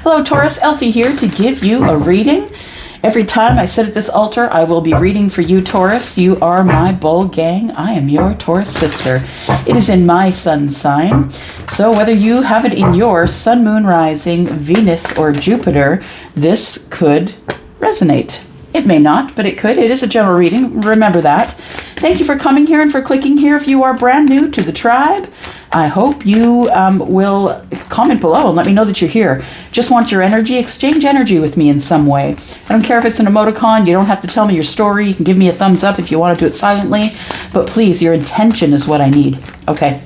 Hello, Taurus. Elsie here to give you a reading. Every time I sit at this altar, I will be reading for you, Taurus. You are my bull gang. I am your Taurus sister. It is in my sun sign. So whether you have it in your sun, moon, rising, Venus, or Jupiter, this could resonate. It may not, but it could. It is a general reading. Remember that. Thank you for coming here and for clicking here. If you are brand new to the tribe, I hope you will comment below and let me know that you're here. Just want your energy. Exchange energy with me in some way. I don't care if it's an emoticon. You don't have to tell me your story. You can give me a thumbs up if you want to do it silently. But please, your intention is what I need. Okay,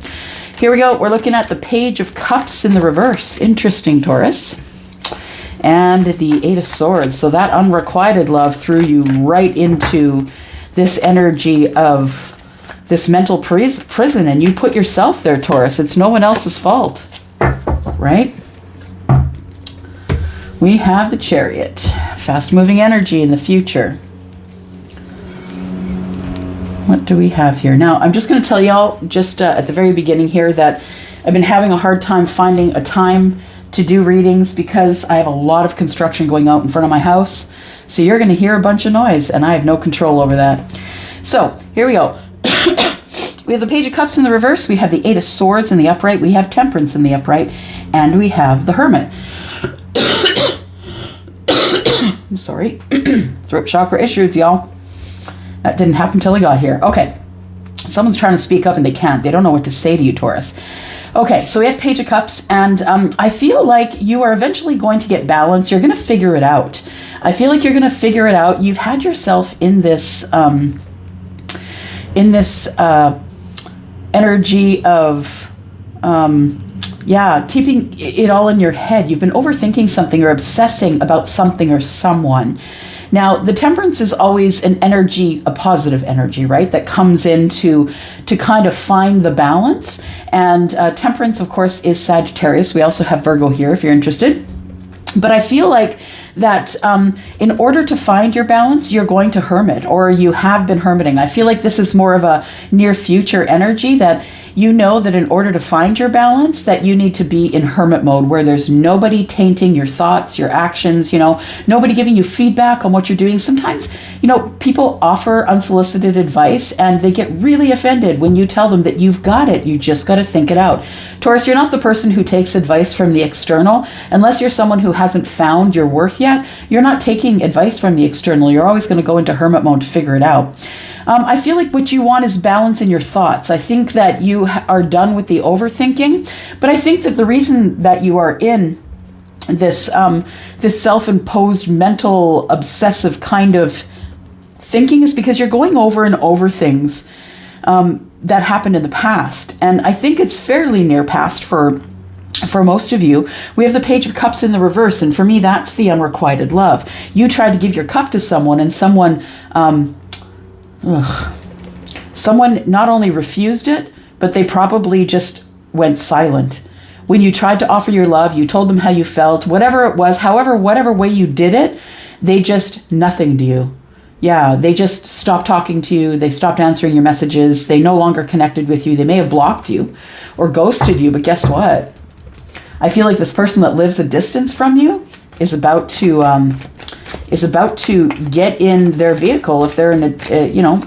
here we go. We're looking at the Page of Cups in the reverse. Interesting, Taurus. And the Eight of Swords. So that unrequited love threw you right into this energy of this mental prison, and you put yourself there, Taurus. It's no one else's fault, right? We have the Chariot, fast-moving energy in the future. What do we have here? Now, I'm just going to tell y'all just at the very beginning here that I've been having a hard time finding a time to do readings because I have a lot of construction going out in front of my house. So you're going to hear a bunch of noise, and I have no control over that. So here we go. We have the Page of Cups in the reverse. We have the Eight of Swords in the upright. We have Temperance in the upright. And we have the Hermit. I'm sorry. Throat chakra issues, y'all. That didn't happen until I got here. Okay. Someone's trying to speak up and they can't. They don't know what to say to you, Taurus. Okay, so we have Page of Cups, and I feel like you are eventually going to get balanced. You're going to figure it out. I feel like you're going to figure it out. You've had yourself in this energy of, keeping it all in your head. You've been overthinking something or obsessing about something or someone. Now, the Temperance is always an energy, a positive energy, right? That comes in to kind of find the balance. And Temperance, of course, is Sagittarius. We also have Virgo here if you're interested. But I feel like that in order to find your balance, you're going to hermit, or you have been hermiting. I feel like this is more of a near future energy that you know that in order to find your balance, that you need to be in hermit mode where there's nobody tainting your thoughts, your actions, nobody giving you feedback on what you're doing. Sometimes, people offer unsolicited advice and they get really offended when you tell them that you've got it. You just got to think it out. Taurus, you're not the person who takes advice from the external. Unless you're someone who hasn't found your worth yet, you're not taking advice from the external. You're always going to go into hermit mode to figure it out. I feel like what you want is balance in your thoughts. I think that you are done with the overthinking, but I think that the reason that you are in this self-imposed mental obsessive kind of thinking is because you're going over and over things that happened in the past. And I think it's fairly near past for most of you. We have the Page of Cups in the reverse, and for me, that's the unrequited love. You tried to give your cup to someone, and someone not only refused it, but they probably just went silent. When you tried to offer your love, you told them how you felt, whatever it was, whatever way you did it, they just nothinged you. Yeah, they just stopped talking to you. They stopped answering your messages. They no longer connected with you. They may have blocked you or ghosted you, but guess what? I feel like this person that lives a distance from you is about to get in their vehicle, if they're in a,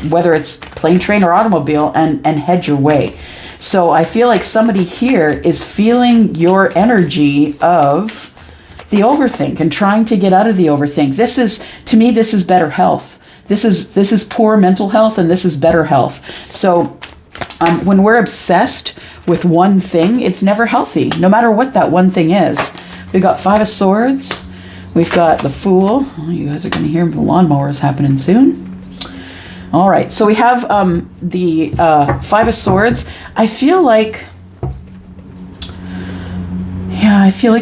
whether it's plane, train, or automobile, and head your way. So I feel like somebody here is feeling your energy of the overthink and trying to get out of the overthink. To me, this is better health. This is poor mental health, and this is better health. So when we're obsessed with one thing, it's never healthy, no matter what that one thing is. We've got Five of Swords. We've got the Fool. Oh, you guys are going to hear the lawnmowers happening soon. All right, so we have the Five of Swords. I feel like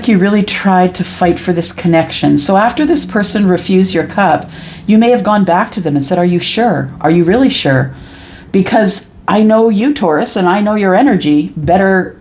you really tried to fight for this connection. So after this person refused your cup, you may have gone back to them and said, "Are you sure? Are you really sure?" Because I know you, Taurus, and I know your energy better,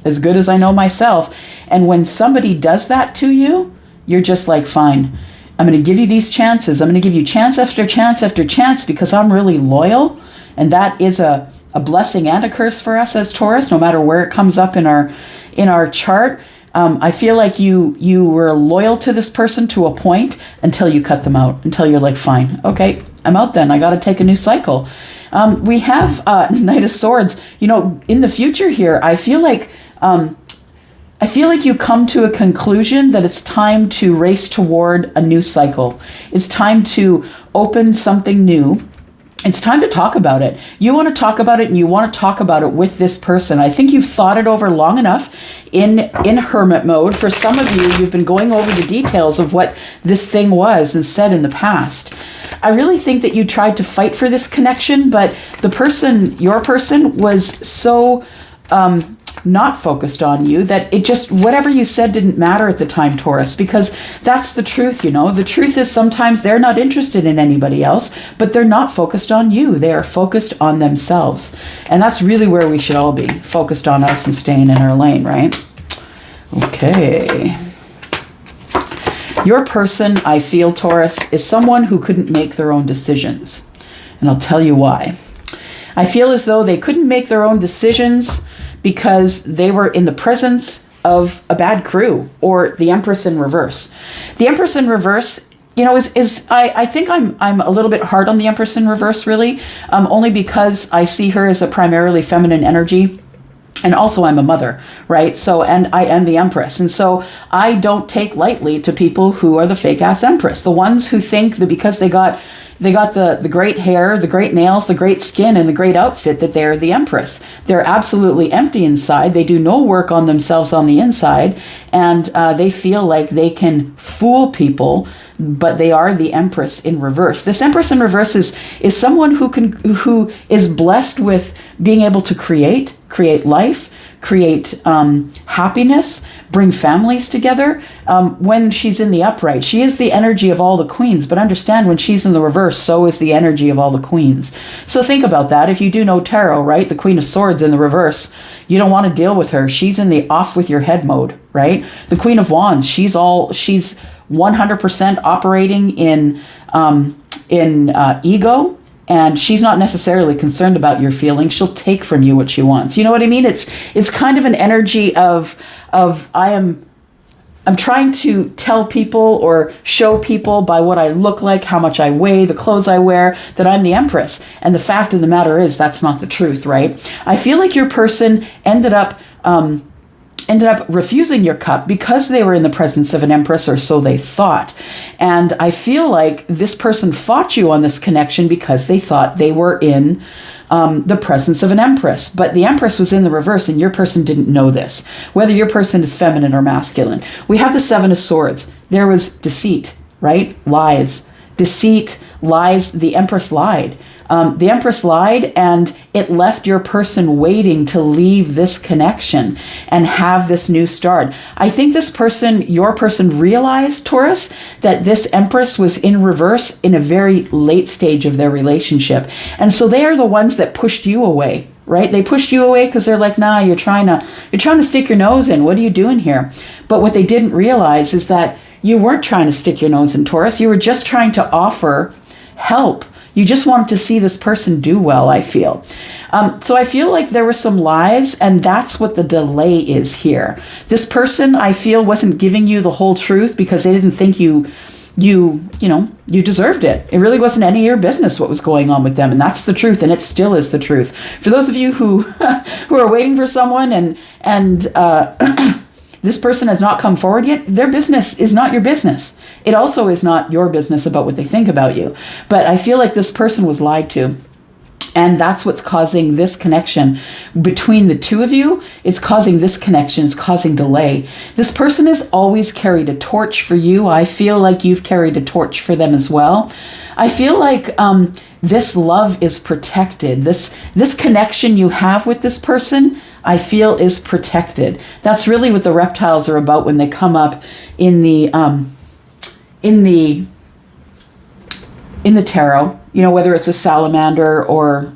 as good as I know myself. And when somebody does that to you, you're just like, fine, I'm going to give you these chances. I'm going to give you chance after chance after chance because I'm really loyal. And that is a blessing and a curse for us as Taurus, no matter where it comes up in our chart. I feel like you were loyal to this person to a point until you cut them out, until you're like, fine, okay, I'm out then. I got to take a new cycle. We have Knight of Swords. In the future here, I feel like you come to a conclusion that it's time to race toward a new cycle. It's time to open something new. It's time to talk about it. You want to talk about it, and you want to talk about it with this person. I think you've thought it over long enough in hermit mode. For some of you, you've been going over the details of what this thing was and said in the past. I really think that you tried to fight for this connection, but your person was so not focused on you that it just, whatever you said didn't matter at the time, Taurus, because that's the truth. The truth is sometimes they're not interested in anybody else, but they're not focused on you. They are focused on themselves. And that's really where we should all be, focused on us and staying in our lane, right? Okay. Your person, I feel, Taurus, is someone who couldn't make their own decisions. And I'll tell you why. I feel as though they couldn't make their own decisions because they were in the presence of a bad crew, or the Empress in reverse. The Empress in reverse, I think I'm a little bit hard on the Empress in reverse, really, only because I see her as a primarily feminine energy. And also I'm a mother, right? So, and I am the Empress. And so I don't take lightly to people who are the fake ass Empress. The ones who think that because they got the great hair, the great nails, the great skin, and the great outfit, that they're the Empress. They're absolutely empty inside. They do no work on themselves on the inside. And they feel like they can fool people, but they are the Empress in reverse. This Empress in reverse is someone who is blessed with being able to create life, create happiness, bring families together. When she's in the upright, she is the energy of all the queens, but understand when she's in the reverse, so is the energy of all the queens. So think about that. If you do know tarot, right? The Queen of Swords in the reverse, you don't want to deal with her. She's in the off with your head mode, right? The Queen of Wands, she's 100% operating in ego. And she's not necessarily concerned about your feelings. She'll take from you what she wants. You know what I mean? It's kind of an energy of I'm trying to tell people or show people by what I look like, how much I weigh, the clothes I wear, that I'm the Empress. And the fact of the matter is that's not the truth, right? I feel like your person ended up refusing your cup because they were in the presence of an Empress, or so they thought. And I feel like this person fought you on this connection because they thought they were in the presence of an Empress. But the Empress was in the reverse, and your person didn't know this, whether your person is feminine or masculine. We have the Seven of Swords. There was deceit, right? Lies. Deceit, lies. The Empress lied. The Empress lied, and it left your person waiting to leave this connection and have this new start. I think your person realized, Taurus, that this Empress was in reverse in a very late stage of their relationship. And so they are the ones that pushed you away, right? They pushed you away because they're like, nah, you're trying to stick your nose in. What are you doing here? But what they didn't realize is that you weren't trying to stick your nose in, Taurus. You were just trying to offer help. You just wanted to see this person do well, I feel. So I feel like there were some lies, and that's what the delay is here. This person, I feel, wasn't giving you the whole truth because they didn't think you deserved it. It really wasn't any of your business what was going on with them, and that's the truth, and it still is the truth. For those of you who are waiting for someone and this person has not come forward yet, their business is not your business. It also is not your business about what they think about you. But I feel like this person was lied to. And that's what's causing this connection between the two of you. It's causing this connection. It's causing delay. This person has always carried a torch for you. I feel like you've carried a torch for them as well. I feel like this love is protected. This connection you have with this person, I feel, is protected. That's really what the reptiles are about when they come up in the tarot. You know, whether it's a salamander or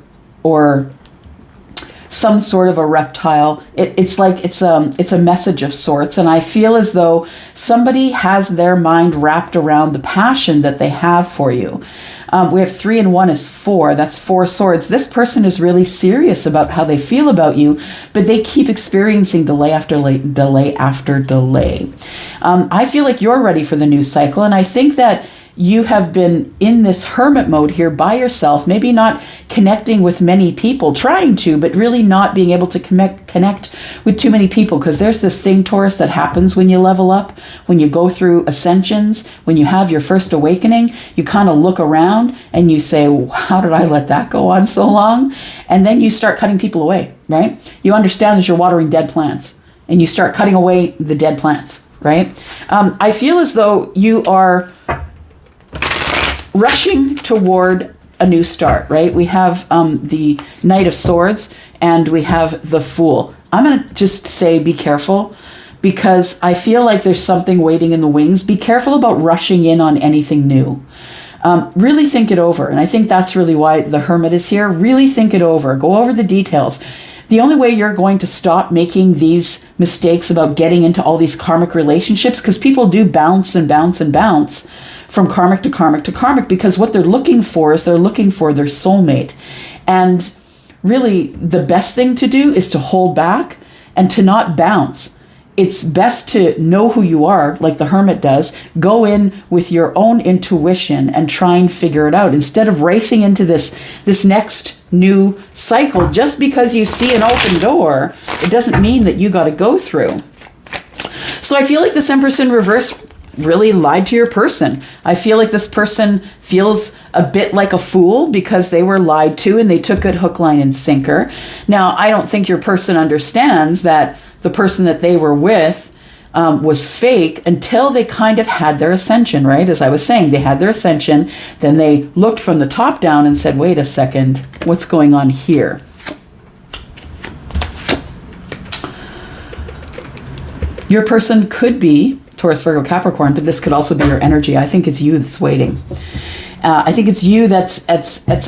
some sort of a reptile, it's a message of sorts. And I feel as though somebody has their mind wrapped around the passion that they have for you. We have 3 and 1 is 4. That's 4 swords. This person is really serious about how they feel about you, but they keep experiencing delay after delay after delay. I feel like you're ready for the new cycle, and I think that you have been in this hermit mode here by yourself, maybe not connecting with many people, trying to, but really not being able to connect with too many people. Because there's this thing, Taurus, that happens when you level up, when you go through ascensions, when you have your first awakening, you kind of look around and you say, how did I let that go on so long? And then you start cutting people away, right? You understand that you're watering dead plants and you start cutting away the dead plants, right? I feel as though you are rushing toward a new start, right? We have the Knight of Swords and we have the Fool. I'm going to just say be careful, because I feel like there's something waiting in the wings. Be careful about rushing in on anything new. Really think it over. And I think that's really why the Hermit is here. Really think it over. Go over the details. The only way you're going to stop making these mistakes about getting into all these karmic relationships, because people do bounce and bounce and bounce from karmic to karmic to karmic, because what they're looking for is they're looking for their soulmate. And really the best thing to do is to hold back and to not bounce. It's best to know who you are, like the Hermit does. Go in with your own intuition and try and figure it out, instead of racing into this next new cycle. Just because you see an open door, it doesn't mean that you got to go through. So I feel like this Empress in reverse really lied to your person. I feel like this person feels a bit like a fool because they were lied to and they took it hook, line, and sinker. Now, I don't think your person understands that the person that they were with was fake until they kind of had their ascension, right? As I was saying, they had their ascension, then they looked from the top down and said, wait a second, what's going on here? Your person could be Taurus, Virgo, Capricorn, but this could also be your energy. I think it's you that's waiting. I think it's you that's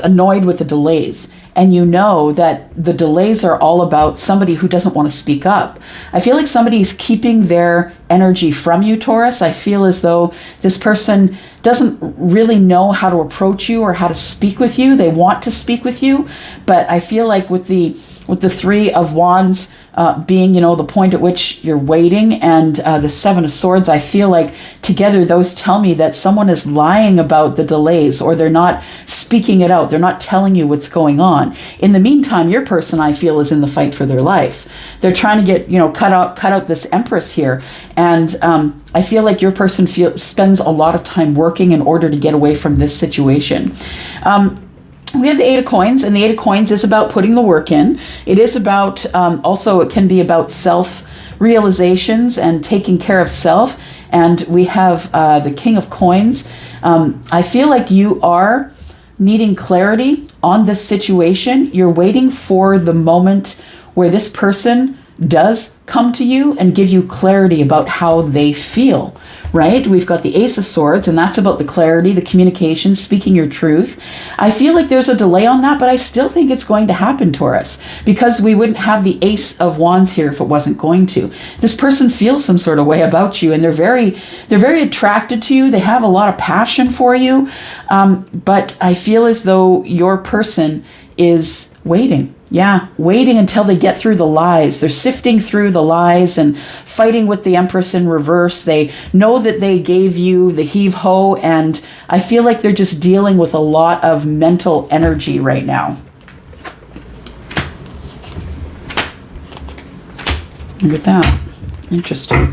annoyed with the delays. And you know that the delays are all about somebody who doesn't want to speak up. I feel like somebody's keeping their energy from you, Taurus. I feel as though this person doesn't really know how to approach you or how to speak with you. They want to speak with you, but I feel like with the 3 of Wands being, the point at which you're waiting, and the 7 of Swords, I feel like together those tell me that someone is lying about the delays, or they're not speaking it out. They're not telling you what's going on. In the meantime, your person, I feel, is in the fight for their life. They're trying to get, cut out this Empress here. And I feel like your person spends a lot of time working in order to get away from this situation. We have the 8 of Coins, and the 8 of Coins is about putting the work in. It is about, also it can be about self-realizations and taking care of self. And we have the King of Coins. I feel like you are needing clarity on this situation. You're waiting for the moment where this person does come to you and give you clarity about how they feel, right? We've got the Ace of Swords, and that's about the clarity, the communication, speaking your truth. I feel like there's a delay on that, but I still think it's going to happen, Taurus, because we wouldn't have the Ace of Wands here if it wasn't going to. This person feels some sort of way about you, and they're very attracted to you. They have a lot of passion for you, but I feel as though your person is waiting. Yeah, waiting until they get through the lies. They're sifting through the lies and fighting with the Empress in reverse. They know that they gave you the heave-ho, and I feel like they're just dealing with a lot of mental energy right now. Look at that. Interesting.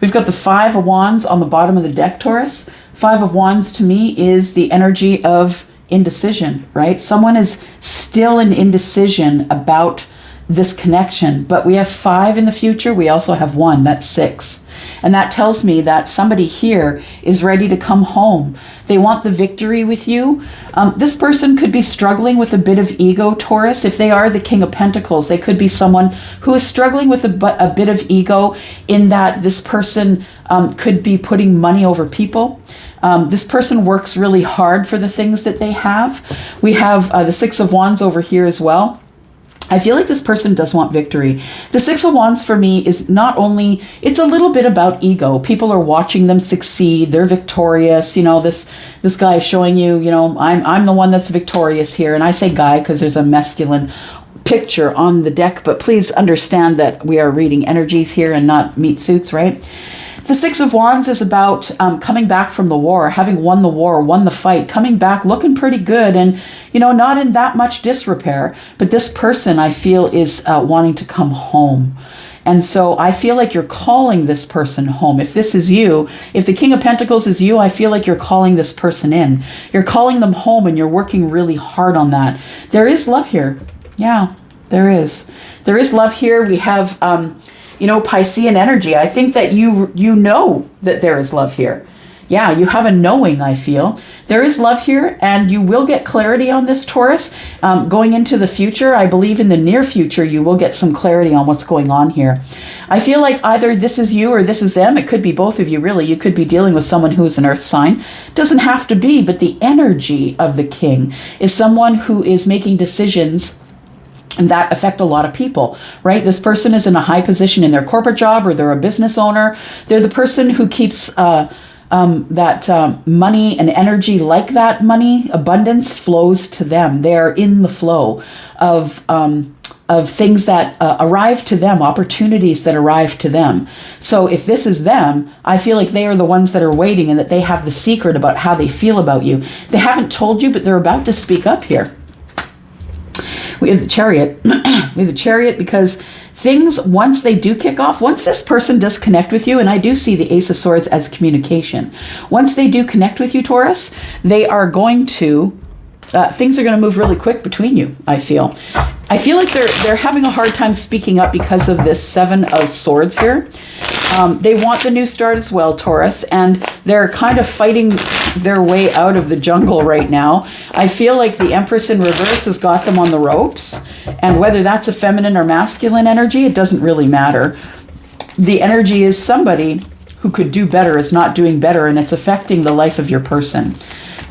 We've got the 5 of Wands on the bottom of the deck, Taurus. 5 of Wands to me is the energy of indecision, right? Someone is still in indecision about this connection, but we have 5 in the future. We also have 1, that's 6. And that tells me that somebody here is ready to come home. They want the victory with you. This person could be struggling with a bit of ego, Taurus. If they are the King of Pentacles, they could be someone who is struggling with a bit of ego, in that this person could be putting money over people. This person works really hard for the things that they have. We have the 6 of Wands over here as well. I feel like this person does want victory. The Six of Wands for me is not only, it's a little bit about ego. People are watching them succeed. They're victorious. You know, this guy is showing you, you know, I'm the one that's victorious here. And I say guy because there's a masculine picture on the deck, but please understand that we are reading energies here and not meat suits, right? The Six of Wands is about coming back from the war, having won the war, won the fight, coming back looking pretty good and, you know, not in that much disrepair. But this person, I feel, is wanting to come home. And so I feel like you're calling this person home. If this is you, if the King of Pentacles is you, I feel like you're calling this person in. You're calling them home and you're working really hard on that. There is love here. Yeah, there is. There is love here. We have... you know, Piscean energy. I think that you know that there is love here. Yeah, you have a knowing, I feel. There is love here, and you will get clarity on this, Taurus. Going into the future, I believe in the near future, you will get some clarity on what's going on here. I feel like either this is you or this is them. It could be both of you, really. You could be dealing with someone who is an earth sign. Doesn't have to be, but the energy of the king is someone who is making decisions and that affect a lot of people, right? This person is in a high position in their corporate job, or they're a business owner. They're the person who keeps that money and energy, like that money, abundance flows to them. They're in the flow of things that arrive to them, opportunities that arrive to them. So if this is them, I feel like they are the ones that are waiting and that they have the secret about how they feel about you. They haven't told you, but they're about to speak up here. We have the Chariot. We have the Chariot because things, once they do kick off, once this person does connect with you, and I do see the Ace of Swords as communication. Once they do connect with you, Taurus, they are going to, things are going to move really quick between you, I feel. I feel like they're having a hard time speaking up because of this Seven of Swords here. They want the new start as well, Taurus, and they're kind of fighting their way out of the jungle right now. I feel like the Empress in reverse has got them on the ropes, and whether that's a feminine or masculine energy, it doesn't really matter. The energy is somebody who could do better is not doing better, and it's affecting the life of your person.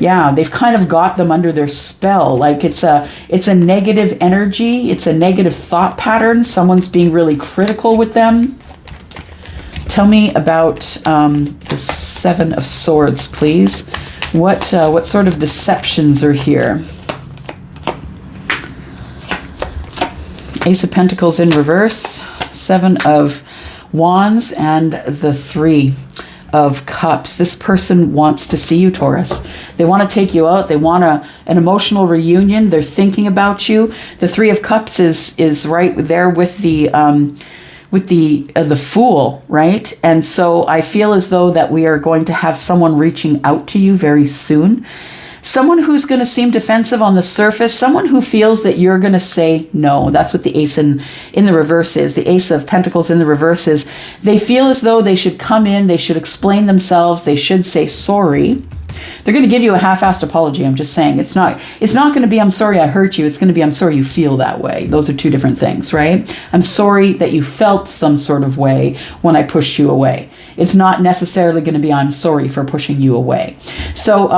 Yeah, they've kind of got them under their spell. Like it's a negative energy. It's a negative thought pattern. Someone's being really critical with them. Tell me about the Seven of Swords, please. What sort of deceptions are here? Ace of Pentacles in reverse, Seven of Wands, and the Three of Cups. This person wants to see you, Taurus. They want to take you out. They want an emotional reunion. They're thinking about you. The Three of Cups is right there with the Fool, right? And so I feel as though that we are going to have someone reaching out to you very soon. Someone who's going to seem defensive on the surface, someone who feels that you're going to say no. That's what the Ace in the reverse is. The Ace of Pentacles in the reverse is they feel as though they should come in, they should explain themselves, they should say sorry. They're going to give you a half-assed apology. I'm just saying it's not going to be I'm sorry I hurt you. It's going to be I'm sorry you feel that way. Those are two different things, right? I'm sorry that you felt some sort of way when I pushed you away. It's not necessarily going to be I'm sorry for pushing you away. So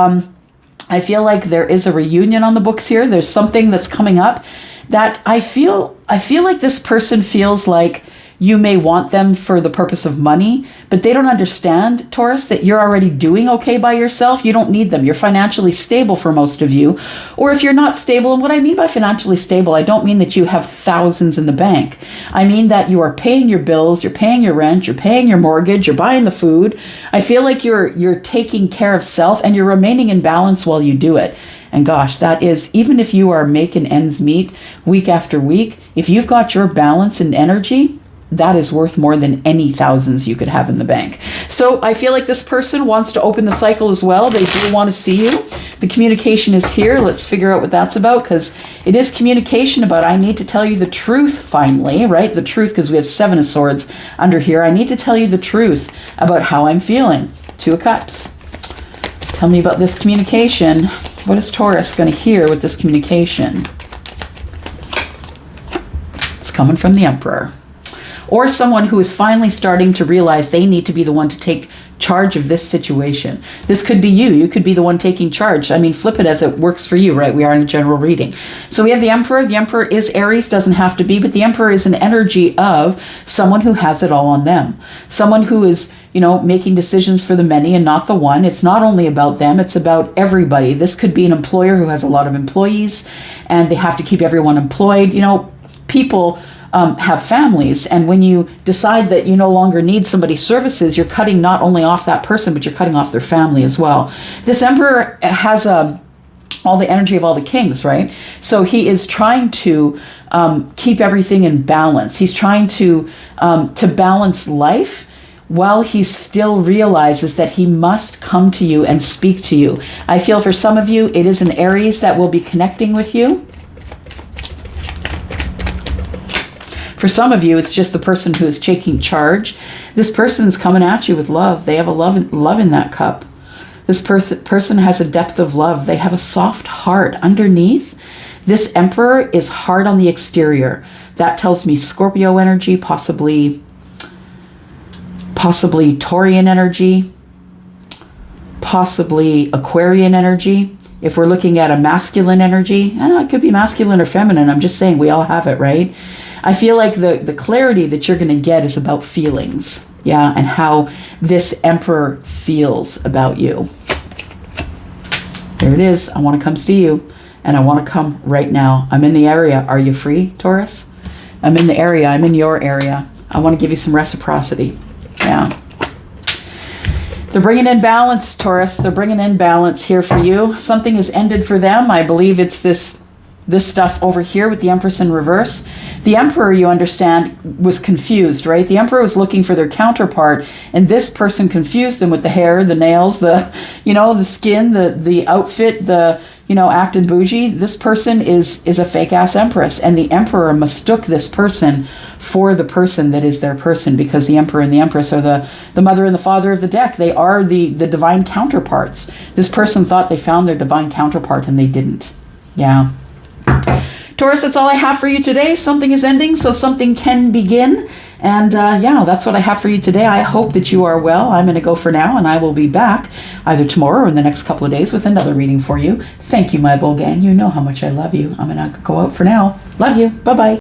I feel like there is a reunion on the books here. There's something that's coming up that I feel like this person feels like you may want them for the purpose of money, but they don't understand, Taurus, that you're already doing okay by yourself. You don't need them. You're financially stable for most of you. Or if you're not stable, and what I mean by financially stable, I don't mean that you have thousands in the bank. I mean that you are paying your bills, you're paying your rent, you're paying your mortgage, you're buying the food. I feel like you're taking care of self and you're remaining in balance while you do it. And gosh, that is, even if you are making ends meet week after week, if you've got your balance and energy, that is worth more than any thousands you could have in the bank. So I feel like this person wants to open the cycle as well. They do want to see you. The communication is here. Let's figure out what that's about, because it is communication about I need to tell you the truth finally, right? The truth, because we have Seven of Swords under here. I need to tell you the truth about how I'm feeling. Two of Cups. Tell me about this communication. What is Taurus going to hear with this communication? It's coming from the Emperor. Or someone who is finally starting to realize they need to be the one to take charge of this situation. This could be you. You could be the one taking charge. I mean, flip it as it works for you, right? We are in a general reading. So we have the Emperor. The Emperor is Aries, doesn't have to be, but the Emperor is an energy of someone who has it all on them. Someone who is, making decisions for the many and not the one. It's not only about them, it's about everybody. This could be an employer who has a lot of employees and they have to keep everyone employed. People have families, and when you decide that you no longer need somebody's services, you're cutting not only off that person, but you're cutting off their family as well. This Emperor has all the energy of all the kings, right? So he is trying to keep everything in balance. He's trying to balance life while he still realizes that he must come to you and speak to you. I feel for some of you, it is an Aries that will be connecting with you. For some of you, it's just the person who is taking charge. This person's coming at you with love. They have a love in that cup. This person has a depth of love. They have a soft heart underneath. This Emperor is hard on the exterior. That tells me Scorpio energy, possibly Taurian energy, possibly Aquarian energy. If we're looking at a masculine energy, it could be masculine or feminine. I'm just saying we all have it, right? I feel like the clarity that you're going to get is about feelings, and how this Emperor feels about you. There it is. I want to come see you, and I want to come right now. I'm in the area. Are you free, Taurus? I'm in the area. I'm in your area. I want to give you some reciprocity. Yeah. They're bringing in balance, Taurus. They're bringing in balance here for you. Something has ended for them. I believe it's this stuff over here with the Empress in reverse. The Emperor, you understand, was confused, right? The Emperor was looking for their counterpart, and this person confused them with the hair, the nails, the skin, the outfit, acting bougie. This person is a fake ass Empress, and the Emperor mistook this person for the person that is their person, because the Emperor and the Empress are the mother and the father of the deck. They are the divine counterparts. This person thought they found their divine counterpart, and they didn't. Yeah. Taurus, that's all I have for you today. Something is ending, so something can begin. And that's what I have for you today. I hope that you are well. I'm going to go for now, and I will be back either tomorrow or in the next couple of days with another reading for you. Thank you, my bull gang. You know how much I love you. I'm going to go out for now. Love you. Bye-bye.